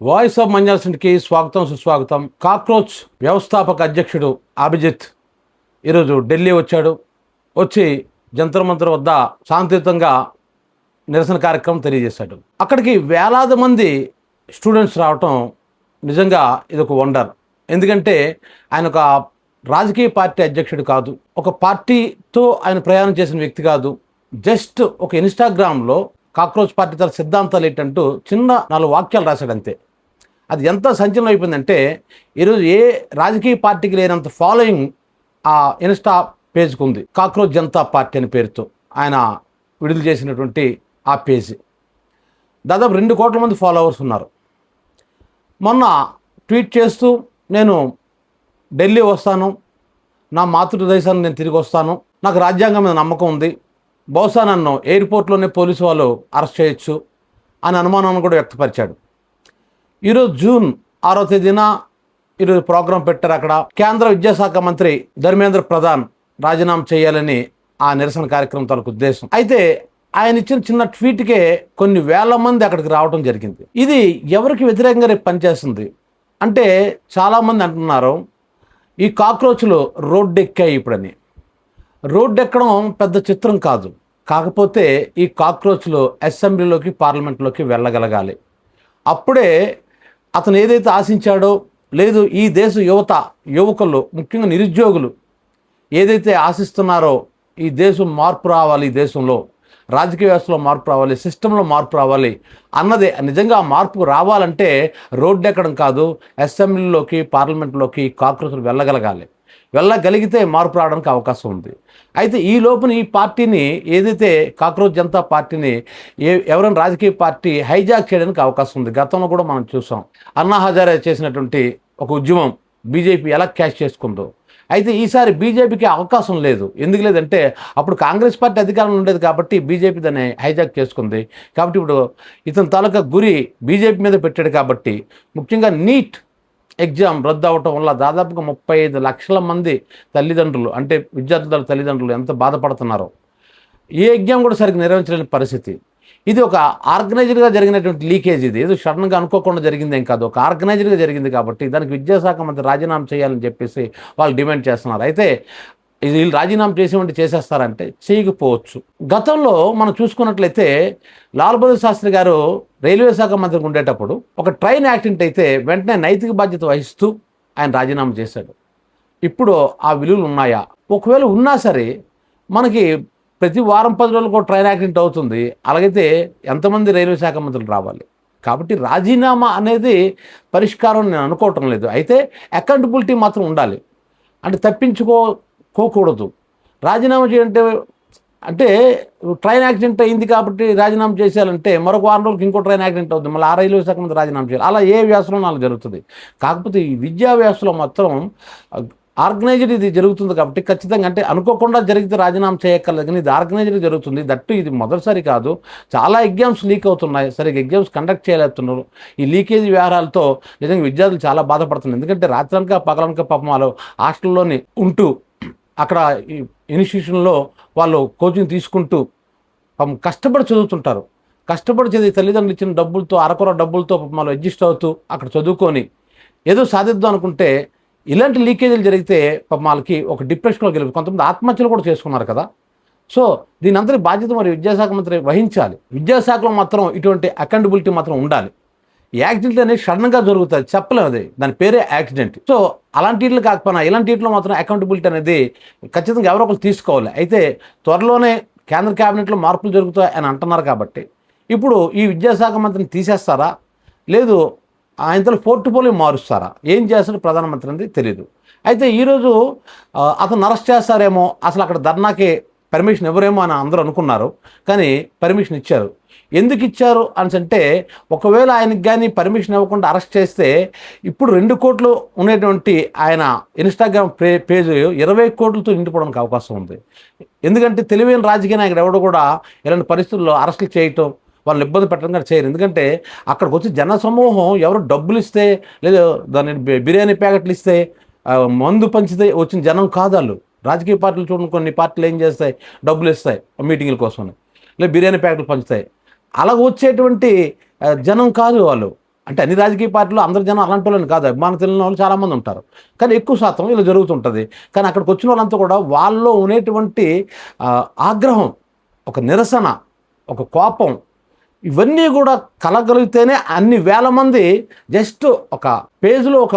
Voice of మంజాల్సింటికి స్వాగతం సుస్వాగతం. Cockroach వ్యవస్థాపక అధ్యక్షుడు అభిజిత్ ఈరోజు ఢిల్లీ వచ్చాడు. వచ్చి జంతర్ మంతర్ వద్ద శాంతియుతంగా నిరసన కార్యక్రమం తెలియజేశాడు. అక్కడికి వేలాది మంది స్టూడెంట్స్ రావటం నిజంగా ఇదొక వండర్. ఎందుకంటే ఆయన ఒక రాజకీయ పార్టీ అధ్యక్షుడు కాదు, ఒక పార్టీతో ఆయన ప్రయాణం చేసిన వ్యక్తి కాదు. జస్ట్ ఒక ఇన్స్టాగ్రామ్లో కాక్రోచ్ పార్టీ తన సిద్ధాంతాలు ఏంటంటూ చిన్న 4 వాక్యాలు రాశాడు అంతే. అది ఎంత సంచలనం అయిపోయిందంటే ఈరోజు ఏ రాజకీయ పార్టీకి లేనంత ఫాలోయింగ్ ఆ ఇన్స్టా పేజ్కి ఉంది. కాక్రోచ్ జనతా పార్టీ అనే పేరుతో ఆయన విడుదల చేసినటువంటి ఆ పేజ్ దాదాపు 2 కోట్ల మంది ఫాలోవర్స్ ఉన్నారు. మొన్న ట్వీట్ చేస్తూ నేను ఢిల్లీ వస్తాను, నా మాతృదేశాన్ని నేను తిరిగి వస్తాను, నాకు రాజ్యాంగం మీద నమ్మకం ఉంది, బహుశా నన్ను ఎయిర్పోర్ట్లోనే పోలీసు వాళ్ళు అరెస్ట్ చేయొచ్చు అని అనుమానాన్ని కూడా వ్యక్తపరిచాడు. ఈరోజు జూన్ 6వ తేదీన ఈరోజు ప్రోగ్రాం పెట్టారు. అక్కడ కేంద్ర విద్యాశాఖ మంత్రి ధర్మేంద్ర ప్రధాన్ రాజీనామా చేయాలని ఆ నిరసన కార్యక్రమం తనకు ఉద్దేశం. అయితే ఆయన ఇచ్చిన చిన్న ట్వీట్కే కొన్ని వేల మంది అక్కడికి రావడం జరిగింది. ఇది ఎవరికి వ్యతిరేకంగా రేపు పనిచేస్తుంది అంటే చాలామంది అంటున్నారు ఈ కాక్రోచ్లు రోడ్డెక్కాయి ఇప్పుడని. రోడ్డు ఎక్కడం పెద్ద చిత్రం కాదు, కాకపోతే ఈ కాక్రోచ్లు అసెంబ్లీలోకి పార్లమెంట్లోకి వెళ్ళగలగాలి. అప్పుడే అతను ఏదైతే ఆశించాడో, లేదు ఈ దేశ యువకులు ముఖ్యంగా నిరుద్యోగులు ఏదైతే ఆశిస్తున్నారో ఈ దేశం మార్పు రావాలి, ఈ దేశంలో రాజకీయ వ్యవస్థలో మార్పు రావాలి, సిస్టంలో మార్పు రావాలి అన్నదే. నిజంగా మార్పు రావాలంటే రోడ్డు ఎక్కడం కాదు, అసెంబ్లీలోకి పార్లమెంట్లోకి కాక్రోచ్లు వెళ్ళగలిగితే మార్పు రావడానికి అవకాశం ఉంది. అయితే ఈ లోపున ఈ పార్టీని ఏదైతే కాక్రోచ్ జనతా పార్టీని ఎవరైనా రాజకీయ పార్టీ హైజాక్ చేయడానికి అవకాశం ఉంది. గతంలో కూడా మనం చూసాం, అన్నా హజారే చేసినటువంటి ఒక ఉద్యమం బీజేపీ ఎలా క్యాష్ చేసుకుందో. అయితే ఈసారి బీజేపీకి అవకాశం లేదు. ఎందుకు లేదంటే అప్పుడు కాంగ్రెస్ పార్టీ అధికారంలో ఉండేది కాబట్టి బీజేపీ దాన్ని హైజాక్ చేసుకుంది. కాబట్టి ఇప్పుడు ఇతని తాలూకా గురి బీజేపీ మీద పెట్టాడు. కాబట్టి ముఖ్యంగా నీట్ ఎగ్జామ్ రద్దు అవటం వల్ల దాదాపుగా 35 లక్షల మంది తల్లిదండ్రులు, అంటే విద్యార్థుల తల్లిదండ్రులు ఎంత బాధపడుతున్నారో. ఏ ఎగ్జామ్ కూడా సరిగ్గా నిర్వహించలేని పరిస్థితి. ఇది ఒక ఆర్గనైజ్డ్గా జరిగినటువంటి లీకేజ్. ఇది ఏదో సడన్గా అనుకోకుండా జరిగిందేం కాదు, ఒక ఆర్గనైజ్డ్గా జరిగింది. కాబట్టి దానికి విద్యాశాఖ మంత్రి రాజీనామా చేయాలని చెప్పేసి వాళ్ళు డిమాండ్ చేస్తున్నారు. అయితే ఇది వీళ్ళు రాజీనామా చేసేస్తారంటే చేయకపోవచ్చు. గతంలో మనం చూసుకున్నట్లయితే లాల్ బహదూర్ శాస్త్రి గారు రైల్వే శాఖ మంత్రికి ఉండేటప్పుడు ఒక ట్రైన్ యాక్సిడెంట్ అయితే వెంటనే నైతిక బాధ్యత వహిస్తూ ఆయన రాజీనామా చేశాడు. ఇప్పుడు ఆ విలువలు ఉన్నాయా? ఒకవేళ ఉన్నా సరే మనకి ప్రతి వారం 10 రోజులకు ట్రైన్ యాక్సిడెంట్ అవుతుంది. అలాగైతే ఎంతమంది రైల్వే శాఖ మంత్రులు రావాలి? కాబట్టి రాజీనామా అనేది పరిష్కారం నేను అనుకోవటం లేదు. అయితే అకౌంటబిలిటీ మాత్రం ఉండాలి. అంటే తప్పించుకోకూడదు. రాజీనామా చేయాలంటే అంటే ట్రైన్ యాక్సిడెంట్ అయింది కాబట్టి రాజీనామా చేసేయాలంటే మరొక 1 రోజులకి ఇంకో ట్రైన్ యాక్సిడెంట్ అవుతుంది, మళ్ళీ ఆ రైల్వే శాఖ మంత్రి రాజీనామా చేయాలి. అలా ఏ వ్యవస్థలో అలా జరుగుతుంది. కాకపోతే ఈ విద్యా వ్యవస్థలో మాత్రం ఆర్గనైజ్డ్ ఇది జరుగుతుంది. కాబట్టి ఖచ్చితంగా అంటే అనుకోకుండా జరిగితే రాజీనామా చేయక్కర్లేదు, కానీ ఇది ఆర్గనైజ్డ్ జరుగుతుంది. దట్టు ఇది మొదటిసారి కాదు, చాలా ఎగ్జామ్స్ లీక్ అవుతున్నాయి, సరిగ్గా ఎగ్జామ్స్ కండక్ట్ చేయలేస్తున్నారు. ఈ లీకేజ్ వ్యవహారాలతో నిజంగా విద్యార్థులు చాలా బాధపడుతున్నారు. ఎందుకంటే రాత్రనక పగలనక పాపం వాళ్ళు హాస్టల్లోనే ఉంటూ అక్కడ ఇన్స్టిట్యూషన్లో వాళ్ళు కోచింగ్ తీసుకుంటూ పాపం కష్టపడి చదువుతుంటారు. కష్టపడి చదివి తల్లిదండ్రులు ఇచ్చిన డబ్బులతో, అరకొర డబ్బులతో వాళ్ళు అడ్జస్ట్ అవుతూ అక్కడ చదువుకొని ఏదో సాధిద్దాం అనుకుంటే ఇలాంటి లీకేజీలు జరిగితే పాపం వాళ్ళకి ఒక డిప్రెషన్లో గెలుపు, కొంతమంది ఆత్మహత్యలు కూడా చేసుకున్నారు కదా. సో దీని అందరి బాధ్యత మరి విద్యాశాఖ మంత్రి వహించాలి. విద్యాశాఖలో మాత్రం ఇటువంటి అకౌంటబిలిటీ మాత్రం ఉండాలి. యాక్సిడెంట్ అనేది సడన్గా జరుగుతుంది, చెప్పలేము, అది దాని పేరే యాక్సిడెంట్. సో అలాంటి వీటిలో కాకపోయినా ఇలాంటి వీటిలో మాత్రం అకౌంటబిలిటీ అనేది ఖచ్చితంగా ఎవరో ఒకరు తీసుకోవాలి. అయితే త్వరలోనే కేంద్ర క్యాబినెట్లో మార్పులు జరుగుతాయి అని అంటున్నారు. కాబట్టి ఇప్పుడు ఈ విద్యాశాఖ మంత్రిని తీసేస్తారా, లేదు ఆయనతో పోర్టుఫోలియో మారుస్తారా, ఏం చేస్తారో ప్రధానమంత్రి అనేది తెలియదు. అయితే ఈరోజు అతను అరెస్ట్ చేస్తారేమో, అసలు అక్కడ ధర్నాకి పర్మిషన్ ఇవ్వరేమో అని అందరూ అనుకున్నారు. కానీ పర్మిషన్ ఇచ్చారు. ఎందుకు ఇచ్చారు అని అంటే, ఒకవేళ ఆయనకి కానీ పర్మిషన్ ఇవ్వకుండా అరెస్ట్ చేస్తే ఇప్పుడు 2 కోట్లు ఉండేటువంటి ఆయన ఇన్స్టాగ్రామ్ పేజ్ 20 కోట్లతో నిండిపోవడానికి అవకాశం ఉంది. ఎందుకంటే తెలివైన రాజకీయ నాయకుడు ఎవడు కూడా ఇలాంటి పరిస్థితుల్లో అరెస్టులు చేయటం, వాళ్ళని ఇబ్బంది పెట్టడం కానీ చేయరు. ఎందుకంటే అక్కడికి వచ్చి జన సమూహం ఎవరు డబ్బులు ఇస్తే, లేదా దాని బిర్యానీ ప్యాకెట్లు ఇస్తే, మందు పంచితే వచ్చిన జనం కాదు వాళ్ళు. రాజకీయ పార్టీలు చూడండి, కొన్ని పార్టీలు ఏం చేస్తాయి, డబ్బులు ఇస్తాయి మీటింగుల కోసం, లేదా బిర్యానీ ప్యాకెట్లు పంచుతాయి. అలా వచ్చేటువంటి జనం కాదు వాళ్ళు. అంటే అన్ని రాజకీయ పార్టీలు అందరి జనం అలాంటి వాళ్ళని కాదు, అభిమానం తెలియని వాళ్ళు చాలామంది ఉంటారు, కానీ ఎక్కువ శాతం ఇలా జరుగుతుంటుంది. కానీ అక్కడికి వచ్చిన వాళ్ళంతా కూడా వాళ్ళలో ఉండేటువంటి ఆగ్రహం, ఒక నిరసన, ఒక కోపం, ఇవన్నీ కూడా కలగలిగితేనే అన్ని వేల మంది జస్ట్ ఒక పేజ్లో ఒక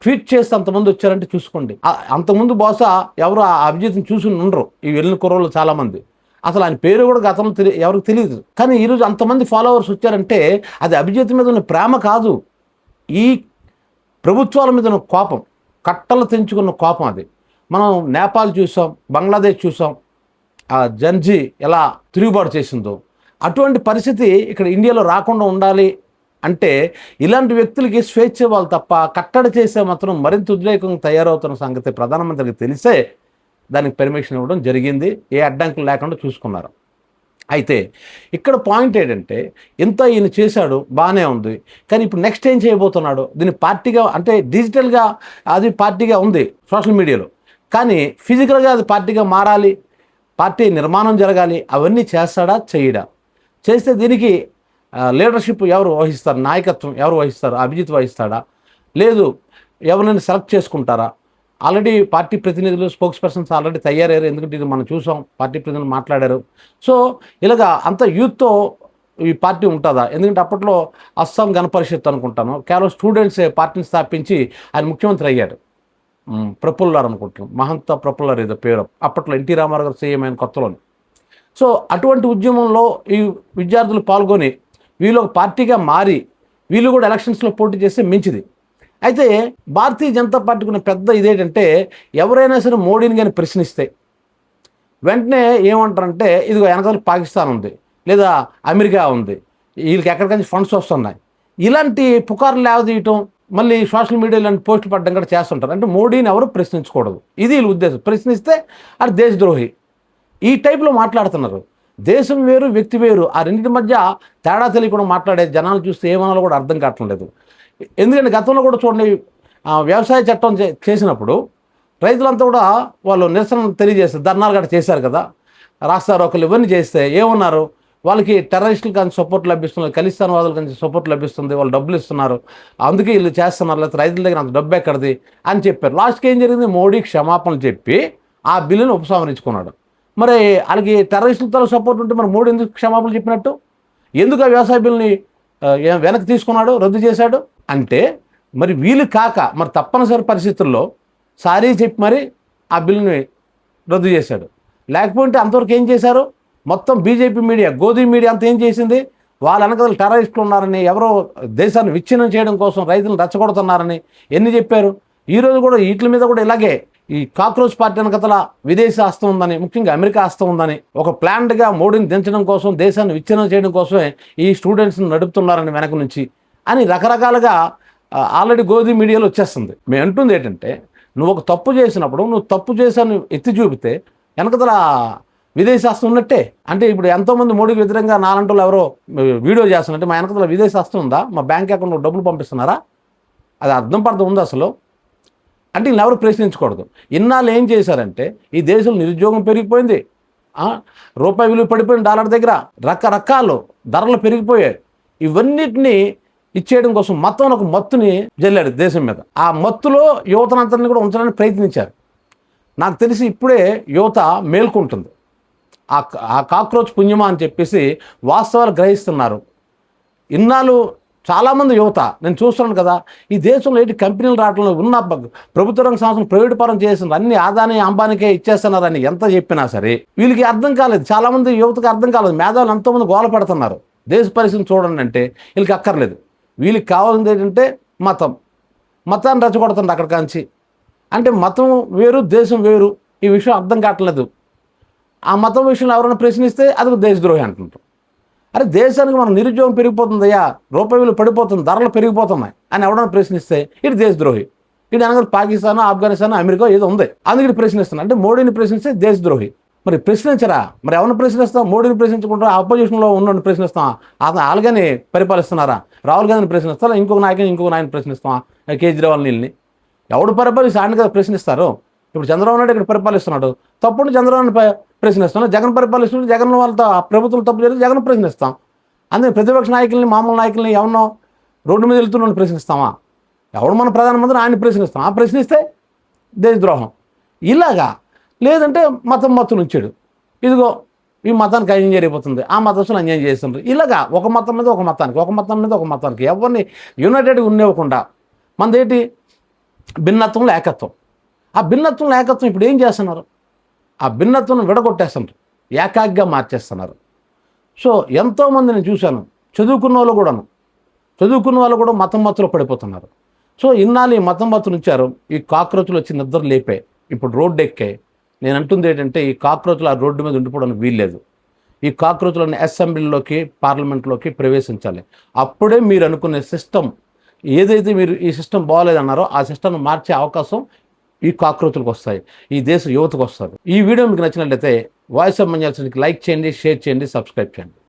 ట్వీట్ చేస్తే అంతమంది వచ్చారంటే చూసుకోండి. అంతకుముందు బహుశా ఎవరు ఆ అభిజిత్ని చూసి ఉండరు ఈ వెళ్ళిన కుర్రోళ్ళు చాలామంది. అసలు ఆయన పేరు కూడా గతంలో ఎవరికి తెలియదు. కానీ ఈరోజు అంతమంది ఫాలోవర్స్ వచ్చారంటే అది అభిజిత్ మీద ఉన్న ప్రేమ కాదు, ఈ ప్రభుత్వాల మీద ఉన్న కోపం, కట్టలు తెంచుకున్న కోపం. అది మనం నేపాల్ చూసాం, బంగ్లాదేశ్ చూసాం, ఆ జన్జీ ఎలా తిరుగుబాటు చేసిందో. అటువంటి పరిస్థితి ఇక్కడ ఇండియాలో రాకుండా ఉండాలి అంటే ఇలాంటి వ్యక్తులకి స్వేచ్ఛ ఇవ్వాలి తప్ప కట్టడి చేసే మాత్రం మరింత ఉద్రేకంగా తయారవుతున్న సంగతి ప్రధానమంత్రికి తెలిసే దానికి పర్మిషన్ ఇవ్వడం జరిగింది. ఏ అడ్డంకులు లేకుండా చూసుకున్నారు. అయితే ఇక్కడ పాయింట్ ఏంటంటే ఇంత ఈయన చేశాడు, బాగానే ఉంది, కానీ ఇప్పుడు నెక్స్ట్ ఏం చేయబోతున్నాడు? దీన్ని పార్టీగా అంటే డిజిటల్గా అది పార్టీగా ఉంది సోషల్ మీడియాలో, కానీ ఫిజికల్గా అది పార్టీగా మారాలి, పార్టీ నిర్మాణం జరగాలి. అవన్నీ చేస్తాడా, చేయడా? చేస్తే దీనికి లీడర్షిప్ ఎవరు వహిస్తారు, నాయకత్వం ఎవరు వహిస్తారు? అభిజిత్ వహిస్తాడా, లేదు ఎవరినైనా సెలెక్ట్ చేసుకుంటారా? ఆల్రెడీ పార్టీ ప్రతినిధులు, స్పోక్స్ పర్సన్స్ ఆల్రెడీ తయారయ్యారు. ఎందుకంటే ఇది మనం చూసాం, పార్టీ ప్రతినిధులు మాట్లాడారు. సో ఇలాగా అంత యూత్తో ఈ పార్టీ ఉంటుందా? ఎందుకంటే అప్పట్లో అస్సాం గణ పరిషత్ అనుకుంటాను, కేవలం స్టూడెంట్సే పార్టీని స్థాపించి ఆయన ముఖ్యమంత్రి అయ్యాడు. ప్రఫుల్లర్ అనుకుంటున్నాం, మహంత ప్రఫుల్లర్ ఏదో పేరు, అప్పట్లో ఎన్టీ రామారావు గారు సీఎం అయిన కొత్తలోని. సో అటువంటి ఉద్యమంలో ఈ విద్యార్థులు పాల్గొని వీళ్ళు ఒక పార్టీగా మారి వీళ్ళు కూడా ఎలక్షన్స్లో పోటీ చేస్తే మించిది. అయితే భారతీయ జనతా పార్టీకి ఉన్న పెద్ద ఇదేంటంటే ఎవరైనా సరే మోడీని కానీ ప్రశ్నిస్తే వెంటనే ఏమంటారంటే ఇదిగో వెనకాల పాకిస్తాన్ ఉంది, లేదా అమెరికా ఉంది, వీళ్ళకి ఎక్కడికైనా ఫండ్స్ వస్తున్నాయి, ఇలాంటి పుకార్లు లేవదీయటం, మళ్ళీ సోషల్ మీడియాలో ఇలాంటి పోస్టులు పడడం కూడా చేస్తుంటారు. అంటే మోడీని ఎవరు ప్రశ్నించకూడదు, ఇది వీళ్ళ ఉద్దేశం. ప్రశ్నిస్తే అది దేశద్రోహి, ఈ టైప్లో మాట్లాడుతున్నారు. దేశం వేరు, వ్యక్తి వేరు, ఆ రెండింటి మధ్య తేడా తెలియకుండా మాట్లాడే జనాలు చూస్తే ఏమనాలో కూడా అర్థం కావట్లేదు. ఎందుకంటే గతంలో కూడా చూడండి, వ్యవసాయ చట్టం చేసినప్పుడు రైతులంతా కూడా వాళ్ళు నిరసన తెలియజేస్తారు, ధర్నాలు గట్రా చేశారు కదా, రాస్తారోకలు ఇవన్నీ చేస్తే ఏమన్నారు, వాళ్ళకి టెర్రరిస్టులు కానీ సపోర్ట్ లభిస్తుంది, ఖలిస్తాన్ వాదులు కానీ సపోర్ట్ లభిస్తుంది, వాళ్ళు డబ్బులు ఇస్తున్నారు, అందుకే వీళ్ళు చేస్తున్నారు, లేకపోతే రైతుల దగ్గర అంత డబ్బు ఎక్కడిది అని చెప్పారు. లాస్ట్కి ఏం జరిగింది, మోడీ క్షమాపణలు చెప్పి ఆ బిల్లును ఉపసంహరించుకున్నాడు. మరి వాళ్ళకి టెర్రరిస్టులతో సపోర్ట్ ఉంటే మరి మోడీ ఎందుకు క్షమాపణలు చెప్పినట్టు? ఎందుకు ఆ వ్యవసాయ బిల్లుని వెనక్కి తీసుకున్నాడు, రద్దు చేశాడు? అంటే మరి వీళ్ళు కాక మరి తప్పనిసరి పరిస్థితుల్లో సారీ చెప్పి మరి ఆ బిల్లుని రద్దు చేశాడు. లేకపోతే అంతవరకు ఏం చేశారు, మొత్తం బీజేపీ మీడియా, గోధుమ మీడియా అంతా ఏం చేసింది, వాళ్ళ వెనకాల టెర్రరిస్టులు ఉన్నారని, ఎవరో దేశాన్ని విచ్ఛిన్నం చేయడం కోసం రైతులను రెచ్చగొడుతున్నారని ఎన్ని చెప్పారు. ఈరోజు కూడా వీటి మీద కూడా ఇలాగే ఈ కాక్రోచ్ పార్టీ వెనకతల విదేశీ హస్తం ఉందని, ముఖ్యంగా అమెరికా హస్తం ఉందని, ఒక ప్లాన్డ్గా మోడీని దించడం కోసం, దేశాన్ని విచ్ఛిన్నం చేయడం కోసమే ఈ స్టూడెంట్స్ని నడుపుతున్నారని వెనక నుంచి అని రకరకాలుగా ఆల్రెడీ గోధుమ మీడియాలో వచ్చేస్తుంది. మేము అంటుంది ఏంటంటే నువ్వు ఒక తప్పు చేసినప్పుడు నువ్వు తప్పు చేశాను ఎత్తి చూపితే వెనకతల విదేశీ హస్తం ఉన్నట్టే. అంటే ఇప్పుడు ఎంతోమంది మోడీకి వ్యతిరేకంగా నాలంటూ ఎవరో వీడియో చేస్తున్నట్టే మా వెనకతల విదేశీ హస్తం ఉందా, మా బ్యాంక్ అకౌంట్లో డబ్బులు పంపిస్తున్నారా? అది అర్థం పడతా ఉంది అసలు. అంటే వీళ్ళు ఎవరు ప్రశ్నించకూడదు. ఇన్నాళ్ళు ఏం చేశారంటే ఈ దేశంలో నిరుద్యోగం పెరిగిపోయింది, రూపాయి విలువ పడిపోయింది, డాలర్ దగ్గర రకరకాలు ధరలు పెరిగిపోయాయి. ఇవన్నిటిని ఇచ్చేయడం కోసం మొత్తం ఒక మత్తుని జల్లాడు దేశం మీద. ఆ మత్తులో యువతనంతరిని కూడా ఉంచడానికి ప్రయత్నించారు. నాకు తెలిసి ఇప్పుడే యువత మేల్కొంటుంది. ఆ కాక్రోచ్ పుణ్యమా అని చెప్పేసి వాస్తవాలు గ్రహిస్తున్నారు. ఇన్నాళ్ళు చాలామంది యువత నేను చూస్తున్నాను కదా, ఈ దేశంలో ఏంటి కంపెనీలు రావడంలో ఉన్న ప్రభుత్వ రంగ సంస్థలు ప్రైవేట్ పరం చేస్తున్నారు, అన్ని ఆదాని అంబానికే ఇచ్చేస్తున్నారని ఎంత చెప్పినా సరే వీళ్ళకి అర్థం కాలేదు. చాలామంది యువతకి అర్థం కాలేదు. మేధావులు ఎంతోమంది గోల పెడుతున్నారు, దేశ పరిస్థితిని చూడండి అంటే వీళ్ళకి అక్కర్లేదు. వీళ్ళకి కావాల్సింది ఏంటంటే మతాన్ని రెచ్చగొడుతుంది అక్కడ కాంచి. అంటే మతం వేరు, దేశం వేరు, ఈ విషయం అర్థం కావట్లేదు. ఆ మతం విషయంలో ఎవరైనా ప్రశ్నిస్తే అది దేశద్రోహి అంటుంటారు. అరే దేశానికి మనం నిరుద్యోగం పెరిగిపోతుందయ్యా, రూపాయి విలువ పడిపోతుంది, ధరలు పెరిగిపోతున్నాయి అని ఎవరైనా ప్రశ్నిస్తే ఇది దేశద్రోహి. ఇది అనగా పాకిస్తాన్, ఆఫ్ఘనిస్తాన్, అమెరికా ఏదో ఉంది, అందుకని ప్రశ్నిస్తున్నా. అంటే మోడీని ప్రశ్నిస్తే దేశద్రోహి. మరి ప్రశ్నించరా? మరి ఎవరిని ప్రశ్నిస్తాం? మోడీని ప్రశ్నించకుండా అపోజిషన్లో ఉన్న ప్రశ్నిస్తాం. అతను ఆలుగానే పరిపాలిస్తున్నారా? రాహుల్ గాంధీని ప్రశ్నిస్తారా? ఇంకొక నాయకుని ప్రశ్నిస్తాం, కేజ్రీవాల్ నీళ్ళని ఎవడు పరిపాలిస్తాను కదా ప్రశ్నిస్తారు. ఇప్పుడు చంద్రబాబు నాయుడు ఇక్కడ పరిపాలిస్తున్నాడు, తప్పుడు చంద్రబాబుని ప్రశ్నిస్తున్నాడు. జగన్ పరిపాలిస్తున్నాడు, జగన్ వాళ్ళతో ప్రభుత్వం తప్పు చేసి జగన్ ప్రశ్నిస్తాం. అందుకే ప్రతిపక్ష నాయకుల్ని, మామూలు నాయకుల్ని ఎవరినో రోడ్డు మీద వెళ్తున్న ప్రశ్నిస్తామా? ఎవడు మన ప్రధానమంత్రి ఆయన్ని ప్రశ్నిస్తాం. ఆ ప్రశ్నిస్తే దేశద్రోహం. ఇలాగా లేదంటే మతం ఉంచాడు, ఇదిగో ఈ మతానికి అన్యాయం జరిగిపోతుంది, ఆ మతస్థులు అన్యాయం చేస్తుంటారు. ఇలాగా ఒక మతం మీద ఒక మతానికి, ఒక మతం మీద ఒక మతానికి ఎవరిని యునైటెడ్గా ఉండేవ్వకుండా మనదేంటి భిన్నత్వంలో ఏకత్వం. ఆ భిన్నత్వంలో ఏకత్వం ఇప్పుడు ఏం చేస్తున్నారు? ఆ భిన్నత్వం విడగొట్టేస్తున్నారు, ఏకాగ్గా మార్చేస్తున్నారు. సో ఎంతోమంది నేను చూశాను, చదువుకున్న వాళ్ళు కూడా మతంలో పడిపోతున్నారు. సో ఇన్నాళ్ళు ఈ మతంలో ఉంచారు. ఈ కాక్రోచ్లు వచ్చి నిద్ర లేపాయి, ఇప్పుడు రోడ్డు ఎక్కాయి. నేను అంటుంది ఏంటంటే ఈ కాక్రోచ్లు ఆ రోడ్డు మీద ఉండిపోవడానికి వీల్లేదు. ఈ కాక్రోచ్లను అసెంబ్లీలోకి, పార్లమెంట్లోకి ప్రవేశించాలి. అప్పుడే మీరు అనుకునే సిస్టమ్ ఏదైతే మీరు ఈ సిస్టమ్ బాగోలేదన్నారో ఆ సిస్టమ్ను మార్చే అవకాశం ఈ కాక్రోచ్లకు వస్తాయి, ఈ దేశ యువతకు వస్తారు. ఈ వీడియో మీకు నచ్చినట్లయితే వాయిస్ ఆఫ్ మంజాల్సీకి లైక్ చేయండి, షేర్ చేయండి, సబ్స్క్రైబ్ చేయండి.